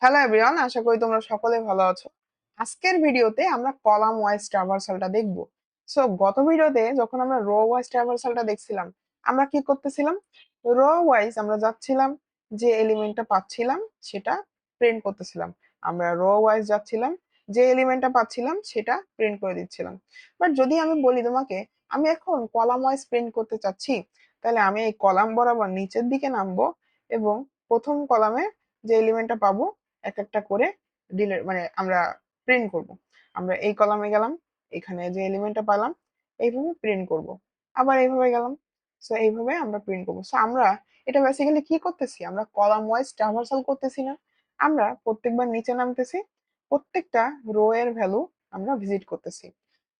Hello everyone, আশা করি তোমরা সকলে ভালো আছো। আজকের ভিডিওতে আমরা কলাম ওয়াইজ ট্রাভার্সালটা দেখব। সো গত ভিডিওতে যখন আমরা রো ওয়াইজ ট্রাভার্সালটা দেখছিলাম, আমরা কি করতেছিলাম? রো ওয়াইজ আমরা যাচ্ছিলাম, যে এলিমেন্টটা পাচ্ছিলাম সেটা প্রিন্ট করতেছিলাম। আমরা রো ওয়াইজ যাচ্ছিলাম, যে এলিমেন্টটা পাচ্ছিলাম সেটা প্রিন্ট করে দিচ্ছিলাম। বাট যদি আমি বলি তোমাকে আমি এখন কলাম ওয়াইজ প্রিন্ট করতে চাচ্ছি, তাহলে আমি এই কলাম বরাবর নিচের দিকে নামবো এবং প্রথম কলামে যে এলিমেন্টটা পাবো এক একটা করে ডিলিট মানে আমরা প্রিন্ট করব। আমরা এই কলামে গেলাম, এখানে যে এলিমেন্টটা পেলাম এইভাবে প্রিন্ট করব। আবার এইভাবে গেলাম, সো এইভাবে আমরা প্রিন্ট করব। সো আমরা এটা বেসিক্যালি কি করতেছি? আমরা কলাম ওয়াইজ ট্রাভার্সাল করতেছি না, আমরা প্রত্যেকবার নিচে নামতেছি, প্রত্যেকটা রো এর ভ্যালু আমরা ভিজিট করতেছি।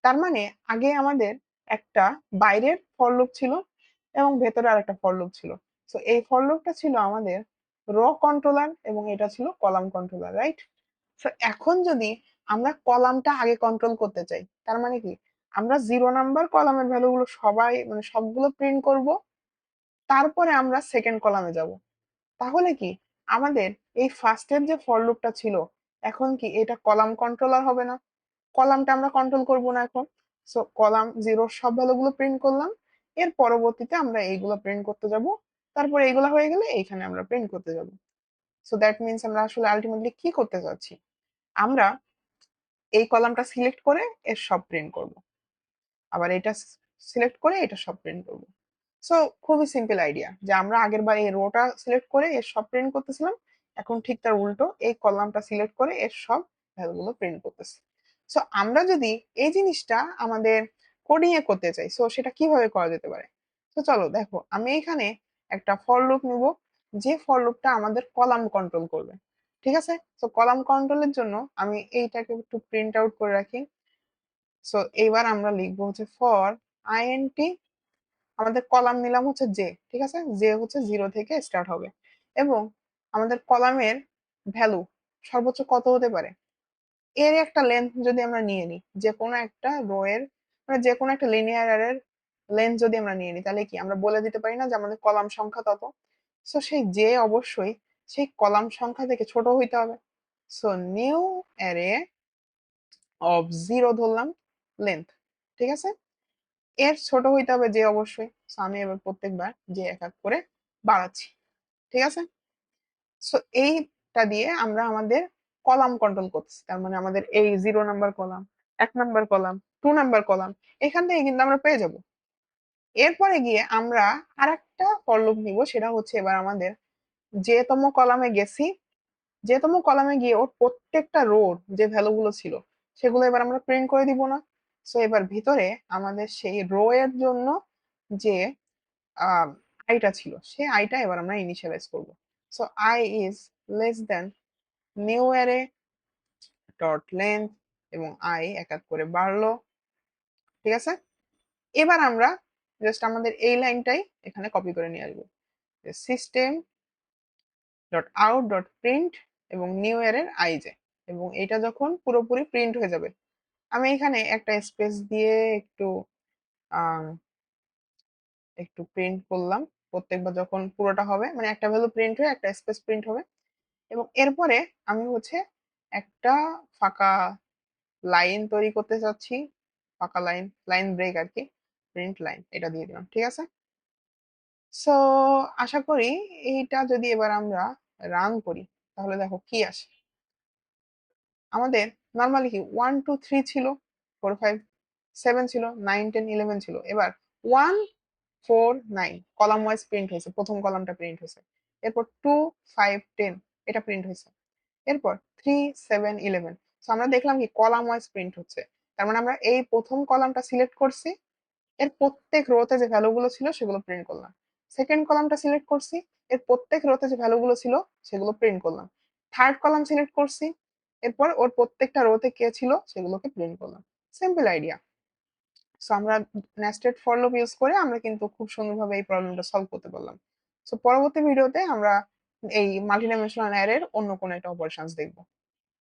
তার মানে আগে আমাদের একটা বাইরের ফর লুপ ছিল এবং ভেতরে আরেকটা ফর লুপ ছিল। সো এই ফর লুপটা ছিল আমাদের র কন্ট্রোলার এবং এটা ছিল কলাম কন্ট্রোলার, রাইট? তো এখন যদি আমরা কলামটা আগে কন্ট্রোল করতে চাই, তার মানে কি আমরা 0 নাম্বার কলামের ভ্যালুগুলো সবাই মানে সবগুলো প্রিন্ট করব, তারপরে আমরা সেকেন্ড কলামে যাব। তাহলে কি আমাদের এই ফার্স্টের যে ফর লুপটা ছিল, এখন কি এটা কলাম কন্ট্রোলার হবে না? কলামটা আমরা কন্ট্রোল করব না এখন। সো কলাম জিরোর সব ভ্যালুগুলো প্রিন্ট করলাম, এর পরবর্তীতে আমরা এইগুলো প্রিন্ট করতে যাব, তারপর এইগুলো হয়ে গেলে এইখানে আমরা প্রিন্ট করতে যাব। সো দ্যাট মিনস আমরা আসলে আলটিমেটলি কি করতে চাচ্ছি? আমরা এই কলামটা সিলেক্ট করে এর সব প্রিন্ট করব, আবার এটা সিলেক্ট করে এটা সব প্রিন্ট করব। সো খুবই সিম্পল আইডিয়া যে আমরা আগের বার এই রোটা সিলেক্ট করে এর সব প্রিন্ট করতেছিলাম, এখন ঠিক তার উল্টো এই কলামটা সিলেক্ট করে এর সব ভ্যালুগুলো প্রিন্ট করতেছি। সো আমরা যদি এই জিনিসটা আমাদের কোডিং এ করতে চাই, সো সেটা কিভাবে করা যেতে পারে? তো চলো দেখো, আমি এখানে একটা ফর লুপ নিব, যে ফর লুপটা আমাদের কলাম কন্ট্রোল করবে। ঠিক আছে, তো কলাম কন্ট্রোলের জন্য আমি এইটাকে একটু প্রিন্ট আউট করে রাখি। সো এইবার আমরা লিখবো হচ্ছে ফর আইএনটি, আমাদের কলাম নিলাম হচ্ছে জে। ঠিক আছে, জে হচ্ছে 0 থেকে স্টার্ট হবে এবং আমাদের কলামের ভ্যালু সর্বোচ্চ কত হতে পারে, এর একটা লেন্থ যদি আমরা নিয়ে নিই, যে কোনো একটা রো এর মানে যে কোনো একটা লিনিয়ার এর লেন্থ যদি আমরা নিয়ে নিই, তাহলে কি আমরা বলে দিতে পারি না যে আমাদের কলাম সংখ্যা তত? সো সেই জে অবশ্যই সেই কলাম সংখ্যা থেকে ছোট হইতে হবে। সো নিউ অ্যারে অফ 0 ধরলাম লেন্থ। ঠিক আছে, এর ছোট হইতে হবে যে অবশ্যই। So আমি এবার প্রত্যেকবার যে এক এক করে বাড়াচ্ছি। ঠিক আছে, সো এইটা দিয়ে আমরা আমাদের কলাম কন্ট্রোল করতেছি। তার মানে আমাদের এই 0 number column, 1 number column, 2 number column, এখান থেকে কিন্তু আমরা পেয়ে যাব। এরপরে গিয়ে আমরা আরেকটা ফর লুপ নিব, সেটা হচ্ছে এবার আমাদের যেতম কলামে গেছি, যেতম কলামে গিয়ে ওর প্রত্যেকটা রোর যে ভ্যালু গুলো ছিল সেগুলো এবার আমরা প্রিন্ট করে দিব না। সো এবার ভিতরে আমাদের সেই রো এর জন্য যে আইটা ছিল সেই আইটা এবার আমরা ইনিশিয়ালাইজ করব। So I is less than new array dot length এবং আই এক এক করে বাড়লো। ঠিক আছে, এবার আমরা জাস্ট আমাদের এই লাইনটাই এখানে কপি করে নিয়ে আসবো, system dot out dot print এবং নিউ অ্যারের আইজে, এবং এটা যখন পুরোপুরি প্রিন্ট হয়ে যাবে, আমি এখানে একটা স্পেস দিয়ে একটু আহ একটু প্রিন্ট করলাম। প্রত্যেকবার যখন পুরোটা হবে মানে একটা ভ্যালু প্রিন্ট হয়ে একটা স্পেস প্রিন্ট হবে, এবং এরপরে আমি হচ্ছে একটা ফাঁকা লাইন তৈরি করতে চাচ্ছি, ফাঁকা লাইন, লাইন ব্রেক আর কি, প্রিন্ট লাইন এটা দিয়ে দিলাম। ঠিক আছে, সো আশা করি এইটা যদি এবার আমরা রান করি তাহলে দেখো কি আসে। আমাদের নর্মালি কি 1 2 3 ছিল, 4 5 7 ছিল, 9 10 11 ছিল, এবার 1 4 9 কলাম ওয়াইজ প্রিন্ট হয়েছে, প্রথম কলামটা প্রিন্ট হয়েছে। এরপর 2 5 10 এটা প্রিন্ট হয়েছে। এরপর 3 7 11। তো আমরা দেখলাম কি কলাম ওয়াইজ প্রিন্ট হচ্ছে, তার মানে আমরা এই প্রথম কলামটা সিলেক্ট করছি, এর প্রত্যেক রোতে যে ভ্যালু গুলো ছিল সেগুলো প্রিন্ট করলাম। সেকেন্ড কলামটা সিলেক্ট করছি, এর প্রত্যেক রোতে যে ভ্যালু গুলো ছিল সেগুলো প্রিন্ট করলাম। থার্ড কলাম সিলেক্ট করছি, এরপর ওর প্রত্যেকটা রোতে কে ছিল সেগুলোকে প্রিন্ট করলাম। Simple idea. সো আমরা নেস্টেড ফর লুপ ইউজ করে আমরা কিন্তু খুব সুন্দরভাবে এই প্রবলেমটা সলভ করতে পারলাম। সো পরবর্তী ভিডিওতে আমরা এই মাল্টি ডাইমেনশনাল অ্যারের অন্য কোনো একটা অপারেশনস দেখবো।